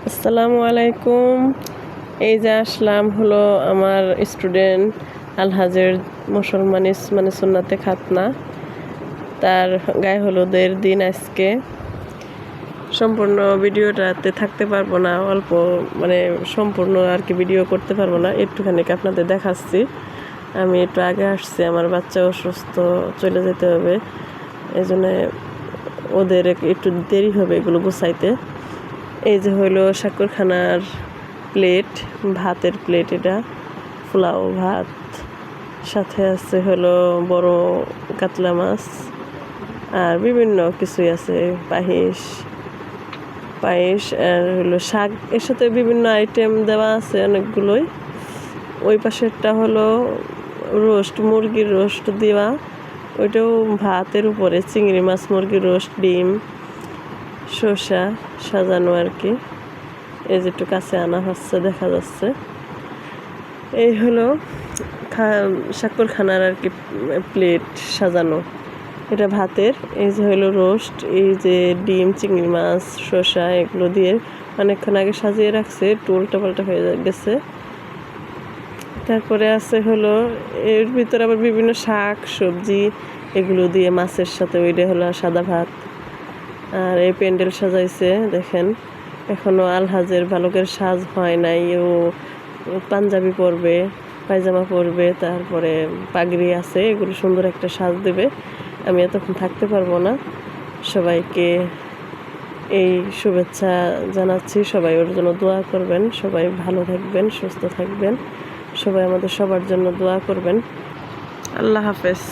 আসসালামু আলাইকুম। এই যে আসলাম হলো আমার স্টুডেন্ট আলহাজের মুসলমানি মানে সুন্নাতে খাতনা, তার গায়ে হলুদের দিন আজকে। সম্পূর্ণ ভিডিওটাতে থাকতে পারবো না, অল্প মানে সম্পূর্ণ আর কি ভিডিও করতে পারবো না, একটুখানি আপনাদের দেখাচ্ছি। আমি একটু আগে আসছি, আমার বাচ্চা অসুস্থ, চলে যেতে হবে, এই জন্যে ওদের একটু দেরি হবে এগুলো গুছাইতে। এই যে হইলো শাকরখানার প্লেট, ভাতের প্লেট, এটা পোলাও ভাত, সাথে আছে হলো বড় কাতলা মাছ আর বিভিন্ন কিছুই আছে, পায়েস আর হলো শাক, এর সাথে বিভিন্ন আইটেম দেওয়া আছে অনেকগুলোই। ওই পাশেরটা হলো রোস্ট, মুরগির রোস্ট দেওয়া, ওইটাও ভাতের উপরে চিংড়ি মাছ, মুরগির রোস্ট, ডিম, শসা সাজানো আর কি। এই যে একটু কাছে আনা হচ্ছে, দেখা যাচ্ছে। এই হলো শাকরখানার আর কি প্লেট সাজানো, এটা ভাতের। এই যে হলো রোস্ট, এই যে ডিম, চিংড়ি মাছ, শসা, এগুলো দিয়ে অনেকক্ষণ আগে সাজিয়ে রাখছে, একটু উল্টাপাল্টা হয়ে গেছে। তারপরে আছে হলো এর ভিতরে আবার বিভিন্ন শাক সবজি এগুলো দিয়ে মাছের সাথে, ওইটা হলো সাদা ভাত। আর এই প্যান্ডেল সাজাইছে দেখেন, এখনো আলহাজের বালকের সাজ হয় নাই। ও পাঞ্জাবি পরবে, পায়জামা পরবে, তারপরে পাগড়ি আছে, এগুলো সুন্দর একটা সাজ দেবে। আমি এতক্ষণ থাকতে পারবো না। সবাইকে এই শুভেচ্ছা জানাচ্ছি, সবাই ওর জন্য দোয়া করবেন, সবাই ভালো থাকবেন, সুস্থ থাকবেন, সবাই আমাদের সবার জন্য দোয়া করবেন। আল্লাহ হাফেজ।